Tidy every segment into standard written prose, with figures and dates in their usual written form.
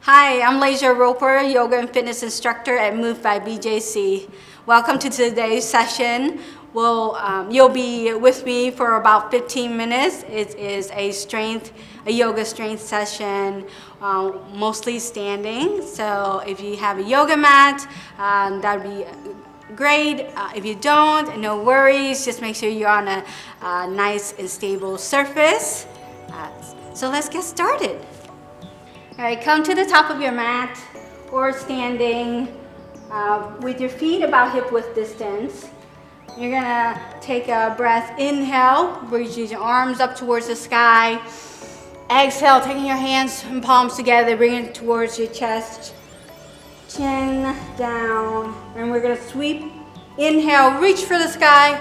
Hi, I'm Lasia Roper, yoga and fitness instructor at Move by BJC. Welcome to today's session. You'll be with me for about 15 minutes. It is a yoga strength session, mostly standing. So if you have a yoga mat, that'd be great. If you don't, no worries. Just make sure you're on a nice and stable surface. So let's get started. All right, come to the top of your mat or standing with your feet about hip width distance. You're gonna take a breath. Inhale, reach your arms up towards the sky. Exhale, taking your hands and palms together, bring it towards your chest. Chin down, and we're gonna sweep. Inhale, reach for the sky.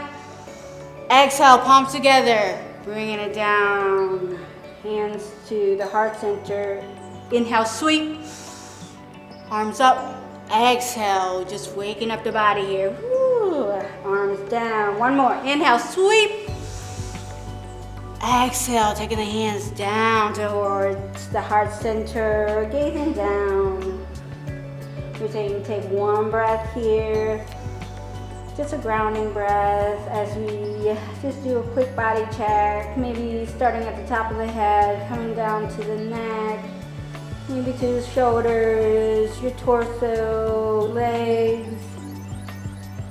Exhale, palms together, bringing it down. Hands to the heart center. Inhale, sweep. Arms up. Exhale, just waking up the body here. Woo. Arms down. One more. Inhale, sweep. Exhale, taking the hands down towards the heart center, gazing down. We're take one breath here. Just a grounding breath as we just do a quick body check. Maybe starting at the top of the head, coming down to the neck. Maybe to the shoulders, your torso, legs,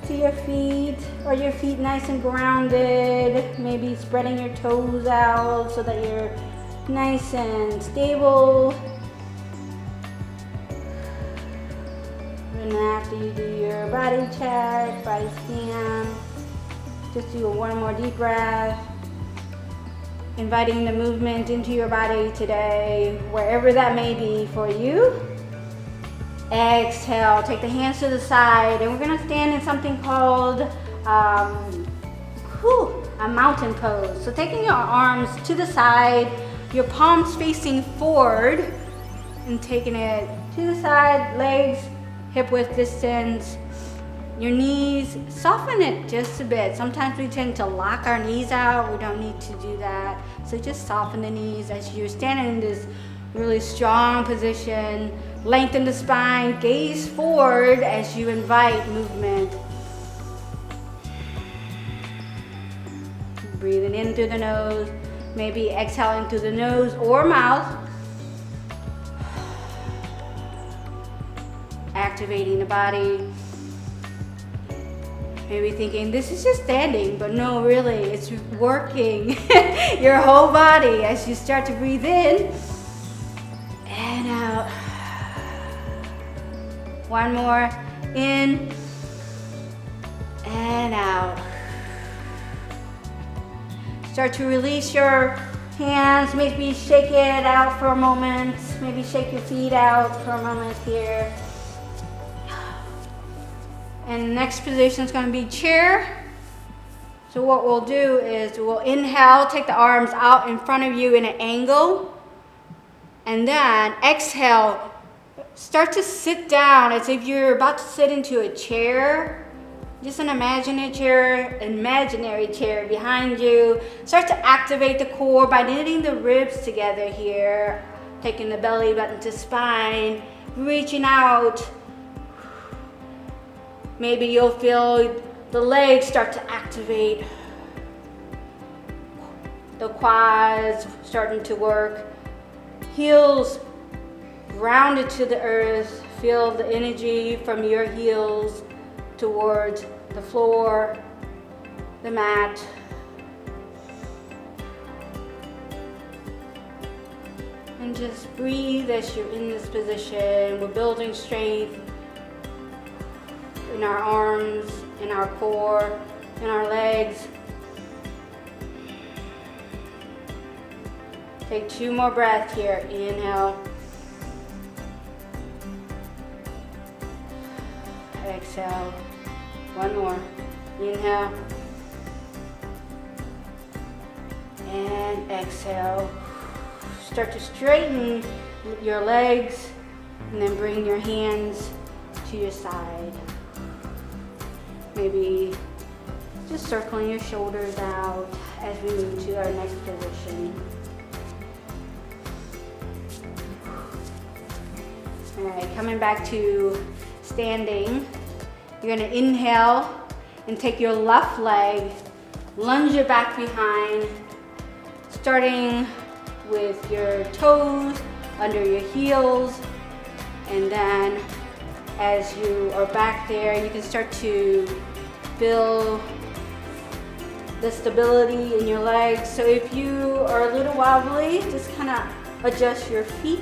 to your feet. Are your feet nice and grounded? Maybe spreading your toes out so that you're nice and stable. And after you do your body check, body scan, just do one more deep breath. Inviting the movement into your body today, wherever that may be for you. Exhale, take the hands to the side, and we're gonna stand in something called a mountain pose. So taking your arms to the side, your palms facing forward, and taking it to the side, legs hip width distance. Your knees, soften it just a bit. Sometimes we tend to lock our knees out. We don't need to do that. So just soften the knees as you're standing in this really strong position. Lengthen the spine, gaze forward as you invite movement. Breathing in through the nose, maybe exhaling through the nose or mouth. Activating the body. Maybe thinking, this is just standing, but no, really, it's working your whole body as you start to breathe in and out. One more, in and out. Start to release your hands, maybe shake it out for a moment, maybe shake your feet out for a moment here. And the next position is going to be chair. So what we'll do is we'll inhale, take the arms out in front of you in an angle. And then exhale, start to sit down as if you're about to sit into a chair. Just an imaginary chair behind you. Start to activate the core by knitting the ribs together here. Taking the belly button to spine, reaching out. Maybe you'll feel the legs start to activate. The quads starting to work. Heels grounded to the earth. Feel the energy from your heels towards the floor, the mat. And just breathe as you're in this position. We're building strength in our arms, in our core, in our legs. Take two more breaths here. Inhale. Exhale. One more. Inhale. And exhale. Start to straighten your legs and then bring your hands to your side. Maybe just circling your shoulders out as we move to our next position. All right, coming back to standing. You're gonna inhale and take your left leg, lunge it back behind, starting with your toes under your heels, and then as you are back there, you can start to feel the stability in your legs. So if you are a little wobbly, just kind of adjust your feet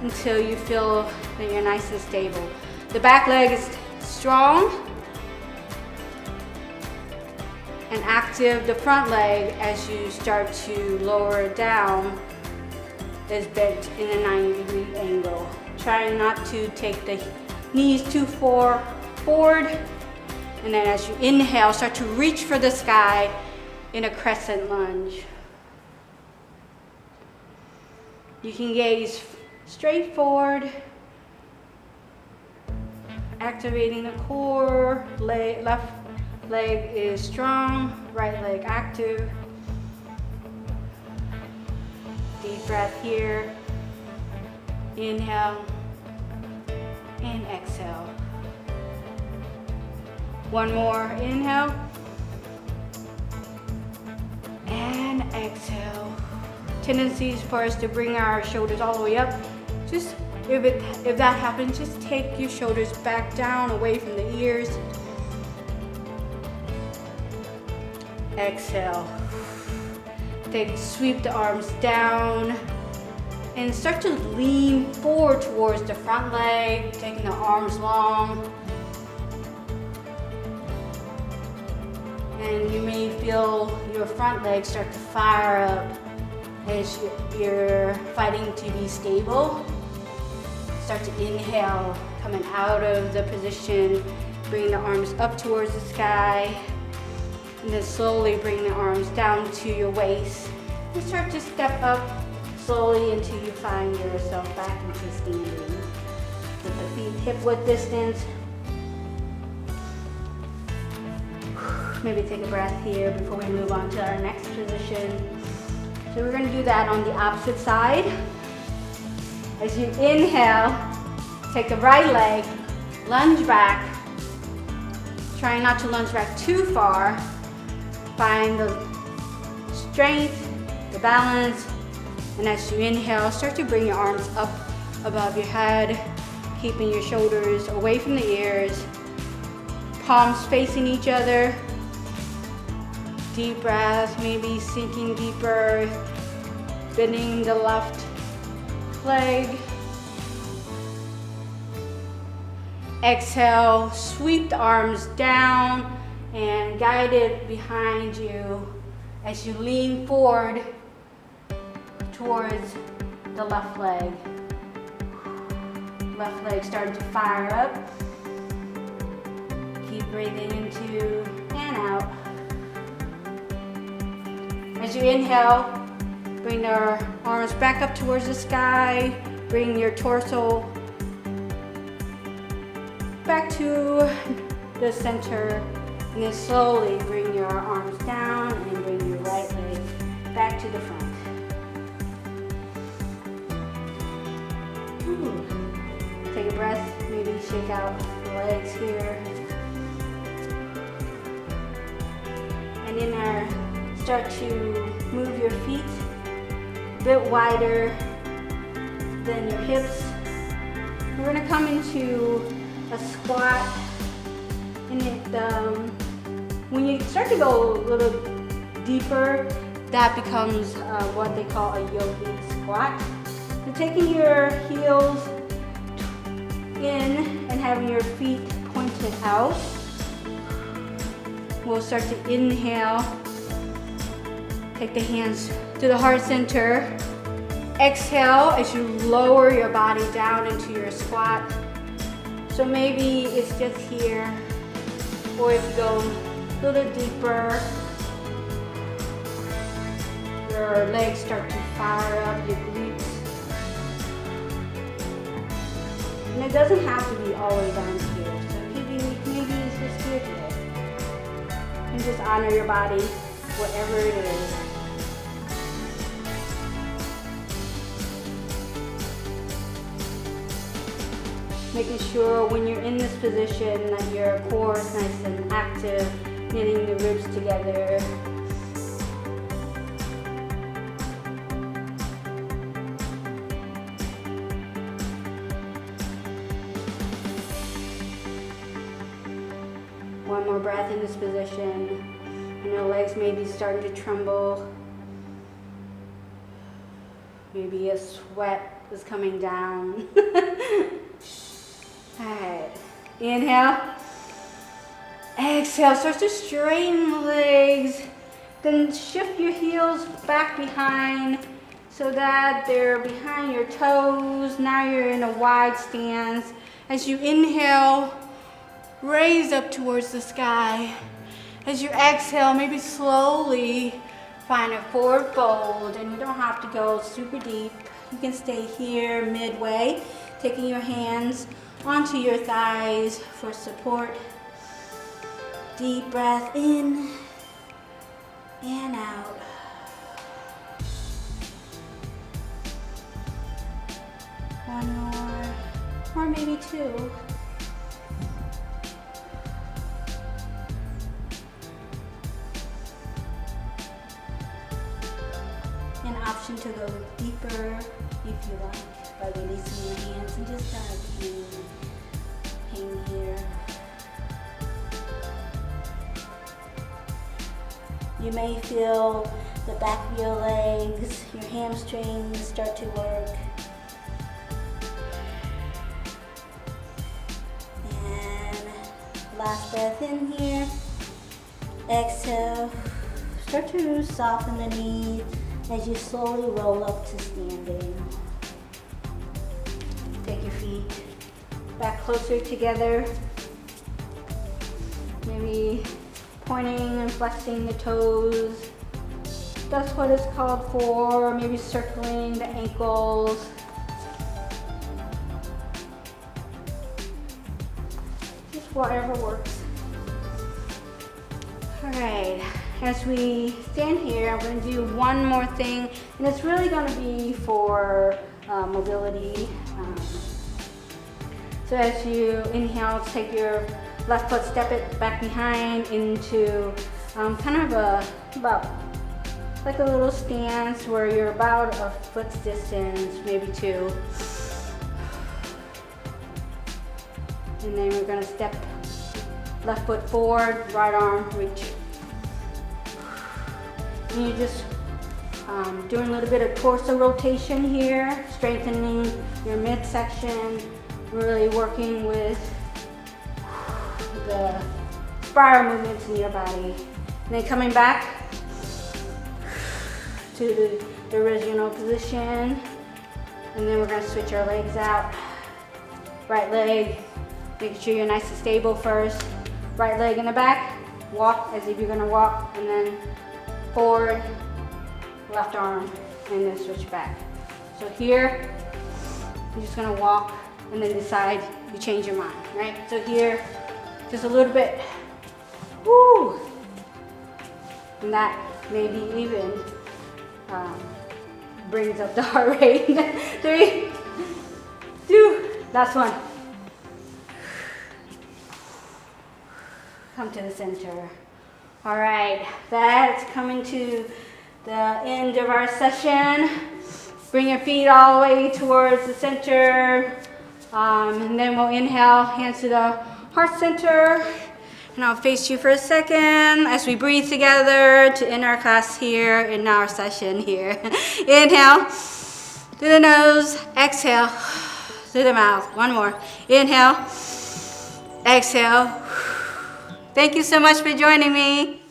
until you feel that you're nice and stable. The back leg is strong and active. The front leg, as you start to lower it down, is bent in a 90-degree angle. Trying not to take the knees too far forward. And then as you inhale, start to reach for the sky in a crescent lunge. You can gaze straight forward, activating the core. Left leg is strong, right leg active. Deep breath here. Inhale and exhale. One more, inhale and exhale. Tendencies for us to bring our shoulders all the way up. Just if that happens, just take your shoulders back down, away from the ears. Exhale. Sweep the arms down and start to lean forward towards the front leg, taking the arms long. And you may feel your front leg start to fire up as you're fighting to be stable. Start to inhale, coming out of the position, bring the arms up towards the sky, and then slowly bring the arms down to your waist. And start to step up slowly until you find yourself back into standing. With the feet hip-width distance. Maybe take a breath here before we move on to our next position. So we're going to do that on the opposite side. As you inhale, take the right leg, lunge back. Try not to lunge back too far. Find the strength, the balance, and as you inhale, start to bring your arms up above your head, keeping your shoulders away from the ears, palms facing each other. Deep breath, maybe sinking deeper, bending the left leg. Exhale, sweep the arms down and guide it behind you as you lean forward towards the left leg. Left leg starting to fire up. Keep breathing into and out. As you inhale, bring your arms back up towards the sky. Bring your torso back to the center. And then slowly bring your arms down and bring your right leg back to the front. Take a breath, maybe shake out the legs here. And then start to move your feet a bit wider than your hips. We're going to come into a squat. And when you start to go a little deeper, that becomes what they call a yogi squat. So taking your heels in and having your feet pointed out. We'll start to inhale. Take the hands to the heart center. Exhale as you lower your body down into your squat. So maybe it's just here, or if you go a little deeper, your legs start to fire up, your glutes. And it doesn't have to be all the way down here. So maybe it's just here today. And just honor your body, whatever it is. making sure when you're in this position that your core is nice and active, knitting the ribs together. One more breath in this position. I know legs may be starting to tremble. Maybe a sweat is coming down. Alright, inhale. Exhale, start to straighten the legs. Then shift your heels back behind so that they're behind your toes. Now you're in a wide stance. As you inhale, raise up towards the sky. As you exhale, maybe slowly find a forward fold, and you don't have to go super deep. You can stay here midway, taking your hands onto your thighs for support. Deep breath in and out. One more, or maybe two. An option to go deeper if you like by releasing your hands and just kind of hang here. You may feel the back of your legs, your hamstrings start to work. And last breath in here. Exhale. Start to soften the knees as you slowly roll up to standing. Take your feet back closer together. Maybe pointing and flexing the toes. That's what it's called for. Maybe circling the ankles. Just whatever works. All right, as we stand here, I'm going to do one more thing, and it's really going to be for mobility. So as you inhale, take your left foot, step it back behind into kind of about like a little stance where you're about a foot's distance, maybe two. And then we're going to step left foot forward, right arm reach. And you're just doing a little bit of torso rotation here, strengthening your midsection, really working with the spiral movements in your body. And then coming back to the original position. And then we're going to switch our legs out. Right leg, making sure you're nice and stable first. Right leg in the back, walk as if you're going to walk, and then forward, left arm, and then switch back. So here, you're just going to walk and then decide you change your mind, right? So here, just a little bit, woo! And that maybe even brings up the heart rate. 3, 2, last one. Come to the center. All right, that's coming to the end of our session. Bring your feet all the way towards the center. And then we'll inhale, hands to the heart center. And I'll face you for a second as we breathe together to end our class here in our session here. Inhale through the nose, exhale through the mouth. One more. Inhale, exhale. Thank you so much for joining me.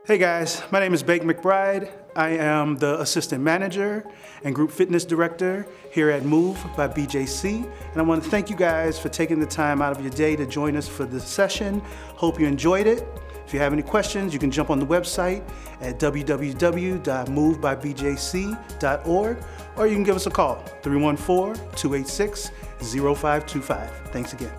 Hey guys, my name is Bake McBride. I am the Assistant Manager and Group Fitness Director here at Move by BJC. And I want to thank you guys for taking the time out of your day to join us for this session. Hope you enjoyed it. If you have any questions, you can jump on the website at www.movebybjc.org, or you can give us a call, 314-286-0525. Thanks again.